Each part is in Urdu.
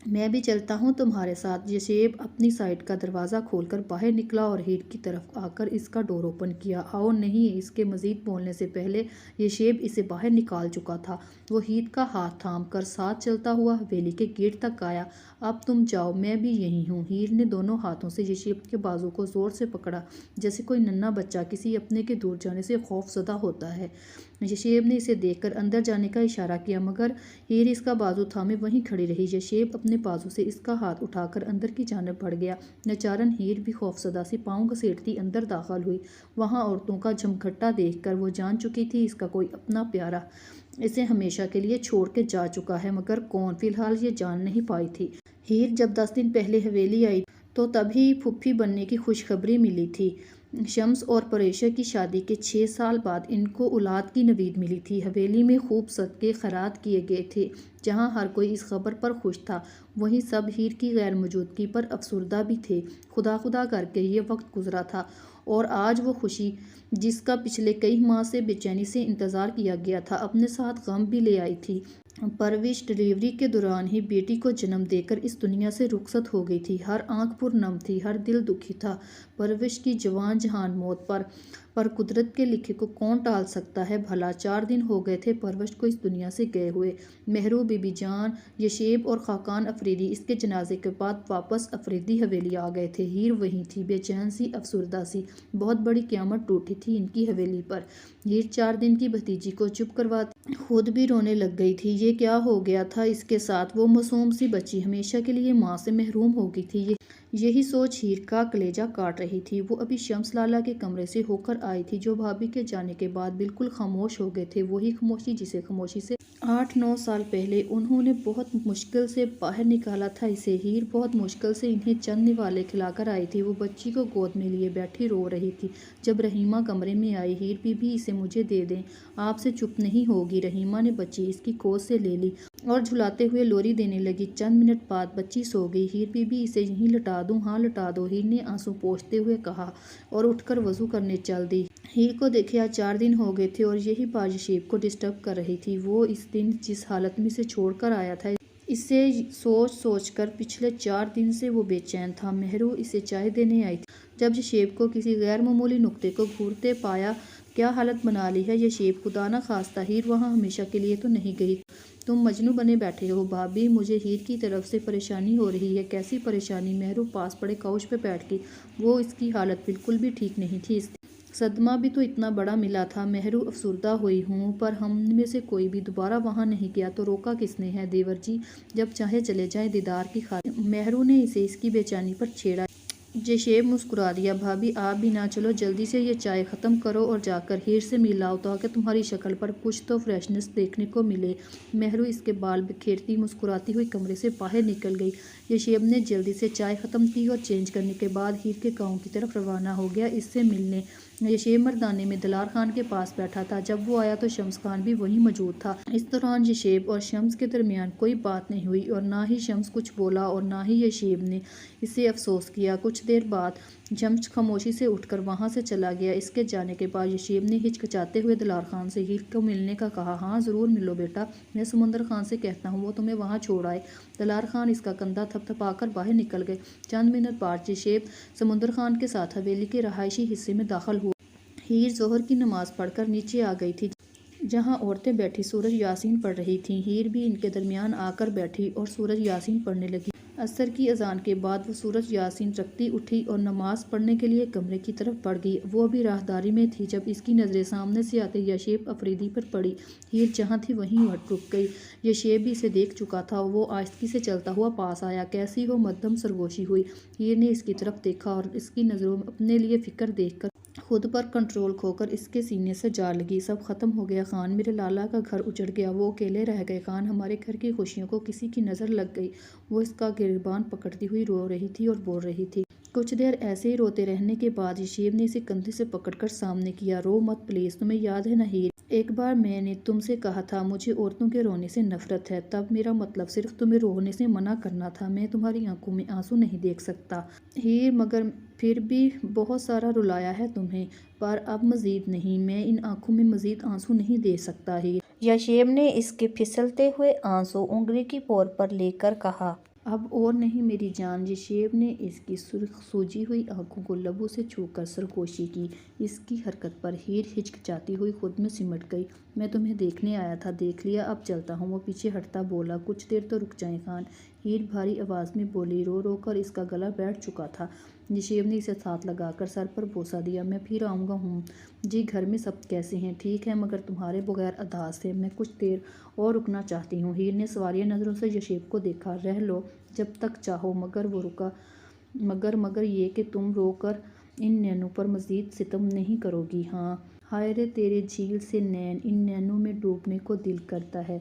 میں بھی چلتا ہوں تمہارے ساتھ۔ یشیب اپنی سائڈ کا دروازہ کھول کر باہر نکلا اور ہیر کی طرف آ کر اس کا ڈور اوپن کیا۔ آؤ نہیں، اس کے مزید بولنے سے پہلے یشیب اسے باہر نکال چکا تھا۔ وہ ہیر کا ہاتھ تھام کر ساتھ چلتا ہوا حویلی کے گیٹ تک آیا۔ اب تم جاؤ، میں بھی یہی ہوں۔ ہیر نے دونوں ہاتھوں سے یشیب کے بازو کو زور سے پکڑا، جیسے کوئی ننھا بچہ کسی اپنے کے دور جانے سے خوف زدہ ہوتا ہے۔ یشیب نے اسے دیکھ کر اندر جانے کا اشارہ کیا، مگر ہیر اس کا بازو تھامے وہیں کھڑی رہی۔ یشیب اپنے بازو سے اس کا ہاتھ اٹھا کر اندر کی جانب بڑھ گیا۔ ناچارن ہیر بھی خوفزدہ سی پاؤں گھسیٹتی اندر داخل ہوئی۔ وہاں عورتوں کا جمگھٹا دیکھ کر وہ جان چکی تھی اس کا کوئی اپنا پیارا اسے ہمیشہ کے لیے چھوڑ کے جا چکا ہے، مگر کون؟ فی الحال یہ جان نہیں پائی تھی۔ ہیر جب 10 دن پہلے حویلی آئی تو تبھی پھوپھی بننے کی خوشخبری ملی تھی۔ شمس اور پریشا کی شادی کے 6 سال بعد ان کو اولاد کی نوید ملی تھی۔ حویلی میں خوب صدقے خیرات کیے گئے تھے۔ جہاں ہر کوئی اس خبر پر خوش تھا، وہیں سب ہیر کی غیر موجودگی پر افسردہ بھی تھے۔ خدا خدا کر کے یہ وقت گزرا تھا، اور آج وہ خوشی جس کا پچھلے کئی ماہ سے بے چینی سے انتظار کیا گیا تھا، اپنے ساتھ غم بھی لے آئی تھی۔ پروش ڈلیوری کے دوران ہی بیٹی کو جنم دے کر اس دنیا سے رخصت ہو گئی تھی۔ ہر آنکھ پر نم تھی، ہر دل دکھی تھا پروش کی جوان جہان موت پر قدرت کے لکھے کو کون ٹال سکتا ہے بھلا۔ 4 دن ہو گئے تھے پروش کو اس دنیا سے گئے ہوئے۔ مہرو، بی بی جان، یشیب اور خاقان افریدی اس کے جنازے کے بعد واپس افریدی حویلی آ گئے تھے۔ ہیر وہیں تھی، بے چین سی، افسردہ سی۔ بہت بڑی قیامت ٹوٹی تھی ان کی حویلی پر۔ ہیر 4 دن کی بھتیجی کو چپ کرواتی خود بھی رونے لگ گئی تھی۔ یہ کیا ہو گیا تھا اس کے ساتھ؟ وہ معصوم سی بچی ہمیشہ کے لیے ماں سے محروم ہو گئی تھی۔ یہی سوچ ہیر کا کلیجہ کاٹ رہی تھی۔ وہ ابھی شمس لالا کے کمرے سے ہو کر آئی تھی، جو بھابھی کے جانے کے بعد بالکل خاموش ہو گئے تھے۔ وہی خاموشی جسے خاموشی سے 8-9 سال پہلے انہوں نے بہت مشکل سے باہر نکالا تھا اسے۔ ہیر بہت مشکل سے انہیں چند نوالے کھلا کر آئی تھی۔ وہ بچی کو گود میں لیے بیٹھی رو رہی تھی۔ جب رحیمہ کمرے میں آئی، ہیر بی بی اسے مجھے دے دیں، آپ سے چپ نہیں ہوگی۔ رحیمہ نے بچی اس کی گود سے لے لی اور جھلاتے ہوئے لوری دینے لگی۔ چند منٹ بعد بچی سو گئی۔ ہیر بی بی اسے یہیں لٹا دوں؟ ہاں لٹا دو، ہیر نے آنسو پوچھتے ہوئے کہا اور اٹھ کر وضو کرنے چل دی۔ ہیر کو دیکھے آج 4 دن ہو گئے تھے اور یہی بات یشیب کو ڈسٹرب کر رہی تھی۔ وہ اس دن جس حالت میں اسے چھوڑ کر آیا تھا، اسے سوچ سوچ کر پچھلے 4 دن سے وہ بے چین تھا۔ مہرو اسے چائے دینے آئی تھی۔ جب یشیب کو کسی غیر معمولی نکتے کو گھورتے پایا، کیا حالت بنا لی ہے یشیب، خدا نخواستہ ہیر وہاں ہمیشہ کے لیے تو نہیں گئی؟ تم مجنوں بنے بیٹھے ہو۔ بھابھی، مجھے ہیر کی طرف سے پریشانی ہو رہی ہے۔ کیسی پریشانی؟ مہرو پاس پڑے کوچ پہ بیٹھ گئی۔ وہ اس کی حالت بالکل بھی ٹھیک نہیں تھی۔ اس دن صدمہ بھی تو اتنا بڑا ملا تھا۔ مہرو افسردہ ہوئی ہوں، پر ہم میں سے کوئی بھی دوبارہ وہاں نہیں گیا تو روکا کس نے ہے؟ دیور جی جب چاہے چلے جائیں دیدار کی خاطر۔ مہرو نے اسے اس کی بے چینی پر چھیڑا۔ یشیب مسکرا دیا۔ بھابھی آپ بھی نہ چلو، جلدی سے یہ چائے ختم کرو اور جا کر ہیر سے مل لاؤ تاکہ تمہاری شکل پر کچھ تو فریشنس دیکھنے کو ملے۔ مہرو اس کے بال بکھیرتی مسکراتی ہوئی کمرے سے باہر نکل گئی۔ یشیب نے جلدی سے چائے ختم کی اور چینج کرنے کے بعد ہیر کے گاؤں کی طرف روانہ ہو گیا اس سے ملنے۔ یشیب مردانے میں دلار خان کے پاس بیٹھا تھا۔ جب وہ آیا تو شمس خان بھی وہیں موجود تھا۔ اس دوران یشیب اور شمس کے درمیان کوئی بات نہیں ہوئی اور نہ ہی شمس کچھ بولا اور نہ ہی یشیب نے اسے افسوس کیا۔ کچھ دیر بعد شمس خاموشی سے اٹھ کر وہاں سے چلا گیا۔ اس کے جانے کے بعد یشیب نے ہچکچاتے ہوئے دلار خان سے ہیر کو ملنے کا کہا۔ ہاں ضرور ملو بیٹا، میں سمندر خان سے کہتا ہوں وہ تمہیں وہاں چھوڑ آئے۔ دلار خان اس کا کندھا تھپ تھپا کر باہر نکل گئے۔ چند منٹ بعد یشیب سمندر خان کے ساتھ حویلی کے رہائشی حصے میں داخل ہوا۔ ہیر ظہر کی نماز پڑھ کر نیچے آ گئی تھی، جہاں عورتیں بیٹھی سورج یاسین پڑھ رہی تھیں۔ ہیر بھی ان کے درمیان آ کر بیٹھی اور سورج یاسین پڑھنے لگی۔ عصر کی اذان کے بعد وہ سورج یاسین رکھتی اٹھی اور نماز پڑھنے کے لیے کمرے کی طرف بڑھ گئی۔ وہ ابھی راہداری میں تھی جب اس کی نظریں سامنے سے آتے یشیب افریدی پر پڑی۔ ہیر جہاں تھی وہیں رک گئی۔ یشیب بھی اسے دیکھ چکا تھا۔ وہ آہستگی سے چلتا ہوا پاس آیا۔ کیسی وہ مدھم سرگوشی ہوئی۔ ہیر نے اس کی طرف دیکھا اور اس کی نظروں میں اپنے لیے فکر دیکھ کر خود پر کنٹرول کھو کر اس کے سینے سے جا لگی۔ سب ختم ہو گیا خان، میرے لالا کا گھر اجڑ گیا، وہ اکیلے رہ گئے خان، ہمارے گھر کی خوشیوں کو کسی کی نظر لگ گئی۔ وہ اس کا گریبان پکڑتی ہوئی رو رہی تھی اور بول رہی تھی۔ کچھ دیر ایسے ہی روتے رہنے کے بعد یشیب نے اسے کندھے سے پکڑ کر سامنے کیا۔ رو مت پلیز، تمہیں یاد ہے نا ہیر، ایک بار میں نے تم سے کہا تھا مجھے عورتوں کے رونے سے نفرت ہے، تب میرا مطلب صرف تمہیں رونے سے منع کرنا تھا۔ میں تمہاری آنکھوں میں آنسو نہیں دیکھ سکتا ہیر، مگر پھر بھی بہت سارا رلایا ہے تمہیں، پر اب مزید نہیں، میں ان آنکھوں میں مزید آنسو نہیں دے سکتا ہیر۔ یشیب نے اس کے پھسلتے ہوئے آنسو انگلی کی پور پر لے کر کہا۔ اب اور نہیں میری جان۔ یشیب نے اس کی سرخ سوجی ہوئی آنکھوں کو لبوں سے چھو کر سرگوشی کی۔ اس کی حرکت پر ہیر ہچکچاتی ہوئی خود میں سمٹ گئی۔ میں تمہیں دیکھنے آیا تھا، دیکھ لیا، اب چلتا ہوں۔ وہ پیچھے ہٹتا بولا، کچھ دیر تو رک جائیں خان۔ ہیر بھاری آواز میں بولی، رو رو کر اس کا گلا بیٹھ چکا تھا۔ یشیب نے اسے ہاتھ لگا کر سر پر بوسہ دیا۔ میں پھر آؤں گا ہوں جی۔ گھر میں سب کیسے ہیں؟ ٹھیک ہے، مگر تمہارے بغیر اداس ہے۔ میں کچھ دیر اور رکنا چاہتی ہوں۔ ہیر نے سوالیہ نظروں سے یشیب کو دیکھا۔ رہ لو جب تک چاہو، مگر وہ رکا، مگر یہ کہ تم رو کر ان نینوں پر مزید ستم نہیں کرو گی، ہاں؟ ہائے رے تیرے جھیل سے نین، ان نینوں میں ڈوبنے کو دل کرتا ہے۔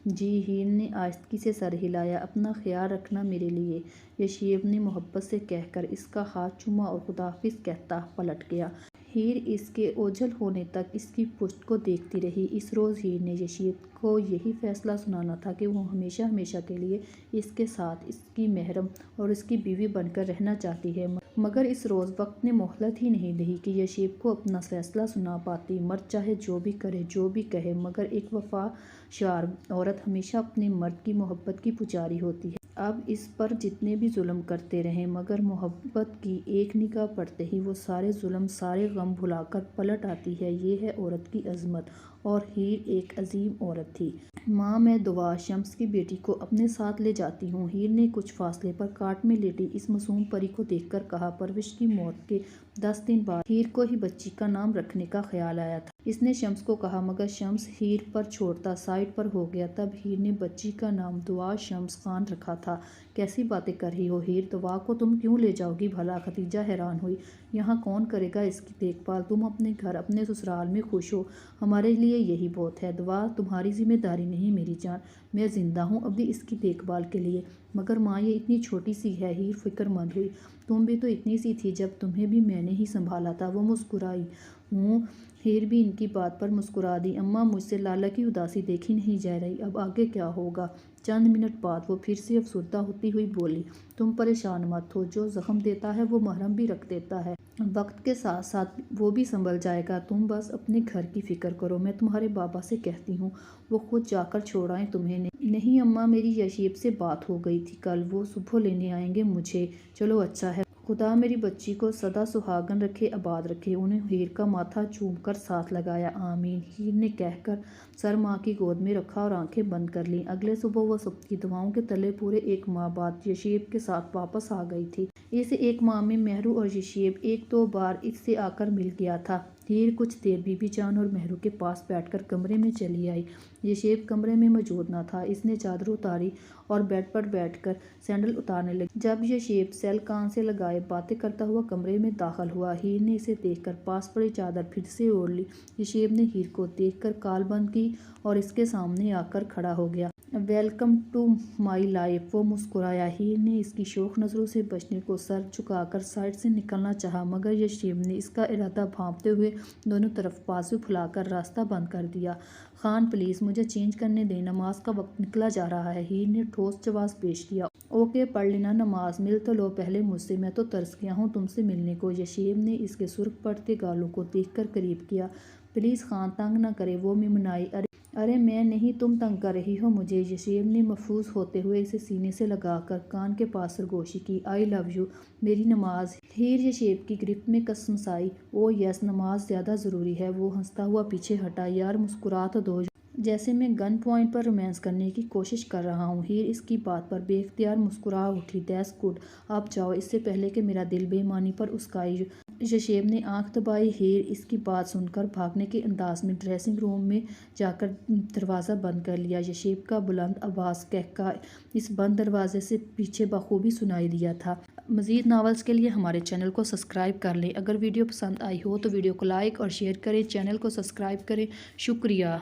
جی۔ ہیر نے آہستگی سے سر ہلایا۔ اپنا خیال رکھنا میرے لیے، یشیب نے محبت سے کہہ کر اس کا ہاتھ چوما اور خداحافظ کہتا پلٹ گیا۔ ہیر اس کے اوجھل ہونے تک اس کی پشت کو دیکھتی رہی۔ اس روز ہیر نے یشیب کو یہی فیصلہ سنانا تھا کہ وہ ہمیشہ ہمیشہ کے لیے اس کے ساتھ اس کی محرم اور اس کی بیوی بن کر رہنا چاہتی ہے، مگر اس روز وقت نے مہلت ہی نہیں دی کہ یشیب کو اپنا فیصلہ سنا پاتی۔ مرد چاہے جو بھی کرے، جو بھی کہے، مگر ایک وفا شار عورت ہمیشہ اپنے مرد کی محبت کی پجاری ہوتی ہے۔ اب اس پر جتنے بھی ظلم کرتے رہیں، مگر محبت کی ایک نگاہ پڑتے ہی وہ سارے ظلم، سارے غم بھلا کر پلٹ آتی ہے۔ یہ ہے عورت کی عظمت، اور ہیر ایک عظیم عورت تھی۔ ماں، میں دعا شمس کی بیٹی کو اپنے ساتھ لے جاتی ہوں، ہیر نے کچھ فاصلے پر کاٹ میں لیٹی اس معصوم پری کو دیکھ کر کہا۔ پروش کی موت کے 10 دن بعد ہیر کو ہی بچی کا نام رکھنے کا خیال آیا تھا۔ اس نے شمس کو کہا، مگر شمس ہیر پر چھوڑتا سائڈ پر ہو گیا۔ تب ہیر نے بچی کا نام دعا شمس خان رکھا تھا۔ کیسی باتیں کر رہی ہو ہیر، دعا کو تم کیوں لے جاؤ گی بھلا؟ ختیجہ حیران ہوئی۔ یہاں کون کرے گا اس کی دیکھ بھال؟ تم اپنے گھر، اپنے سسرال میں خوش ہو، ہمارے لیے یہی بہت ہے۔ دعا تمہاری ذمہ داری نہیں میری جان، میں زندہ ہوں ابھی اس کی دیکھ بھال کے لیے۔ مگر ماں، یہ اتنی چھوٹی سی ہے، ہیر فکر مند ہوئی۔ تم بھی تو اتنی سی تھی جب تمہیں بھی میں نے ہی سنبھالا تھا۔ وہ مسکرائی۔ ہوں۔ ہیر بھی ان کی بات پر مسکرا دی۔ اماں، مجھ سے لالا کی اداسی دیکھی نہیں جا رہی، اب آگے کیا ہوگا؟ چند منٹ بعد وہ پھر سے افسردہ ہوتی ہوئی بولی، تم پریشان مت ہو، جو زخم دیتا ہے وہ مرہم بھی رکھ دیتا ہے، وقت کے ساتھ ساتھ وہ بھی سنبھل جائے گا۔ تم بس اپنے گھر کی فکر کرو، میں تمہارے بابا سے کہتی ہوں وہ خود جا کر چھوڑ آئیں تمہیں۔ نہیں اماں، میری یشیب سے بات ہو گئی تھی کل، وہ صبح لینے آئیں گے مجھے۔ چلو اچھا ہے، خدا میری بچی کو سدا سہاگن رکھے، آباد رکھے۔ انہیں ہیر کا ماتھا چوم کر ساتھ لگایا۔ آمین، ہیر نے کہہ کر سر ماں کی گود میں رکھا اور آنکھیں بند کر لیں۔ اگلے صبح وہ سب کی دعاؤں کے تلے پورے 1 ماہ بعد یشیب کے ساتھ واپس آ گئی تھی۔ اس 1 ماہ میں مہرو اور یشیب 1-2 بار اس سے آ کر مل گیا تھا۔ ہیر کچھ دیر بی بی جان اور مہرو کے پاس بیٹھ کر کمرے میں چلی آئی۔ یشیب کمرے میں موجود نہ تھا۔ اس نے چادر اتاری اور بیڈ پر بیٹھ کر سینڈل اتارنے لگی۔ جب یشیب سیل کان سے لگائے باتیں کرتا ہوا کمرے میں داخل ہوا، ہیر نے اسے دیکھ کر پاس پڑی چادر پھر سے اوڑھ لی۔ یشیب نے ہیر کو دیکھ کر کال بند کی اور اس کے سامنے آ کر کھڑا ہو گیا۔ ویلکم ٹو مائی لائف، وہ مسکرایا۔ ہیر نے اس کی شوخ نظروں سے بچنے کو سر جھکا کر سائڈ سے نکلنا چاہا، مگر یشیب نے اس کا ارادہ بھانپتے ہوئے دونوں طرف بازو پھیلا کر راستہ بند کر دیا۔ خان پلیز مجھے چینج کرنے دیں، نماز کا وقت نکلا جا رہا ہے۔ ہیر نے ٹھوس جواز پیش کیا۔ اوکے، پڑھ لینا نماز، مل تو لو پہلے مجھ سے، میں تو ترس گیا ہوں تم سے ملنے کو۔ یشیب نے اس کے سرخ پڑتے گالوں کو دیکھ کر قریب کیا۔ پلیز خان، تنگ نہ کرے، وہ ممنائی۔ ارے میں نہیں، تم تنگ کر رہی ہو مجھے۔ یشیب نے محفوظ ہوتے ہوئے اسے سینے سے لگا کر کان کے پاس سرگوشی کی۔ آئی لو یو، میری نماز۔ ہیر یشیب کی گرفت میں کسمسائی۔ او یس، نماز زیادہ ضروری ہے۔ وہ ہنستا ہوا پیچھے ہٹا۔ یار مسکرا تو دو، جیسے میں گن پوائنٹ پر رومانس کرنے کی کوشش کر رہا ہوں۔ ہیر اس کی بات پر بے اختیار مسکرا اٹھی۔ دیٹس گڈ، اب جاؤ، اس سے پہلے کہ میرا دل بے ایمانی پر اسکائے۔ یشیب نے آنکھ دبائی۔ ہیر اس کی بات سن کر بھاگنے کے انداز میں ڈریسنگ روم میں جا کر دروازہ بند کر لیا۔ یشیب کا بلند آواز قہقہ اس بند دروازے سے پیچھے بخوبی سنائی دیا تھا۔ مزید ناولز کے لیے ہمارے چینل کو سبسکرائب کر لیں۔ اگر ویڈیو پسند آئی ہو تو ویڈیو کو لائک اور شیئر کریں، چینل کو سبسکرائب کریں۔ شکریہ۔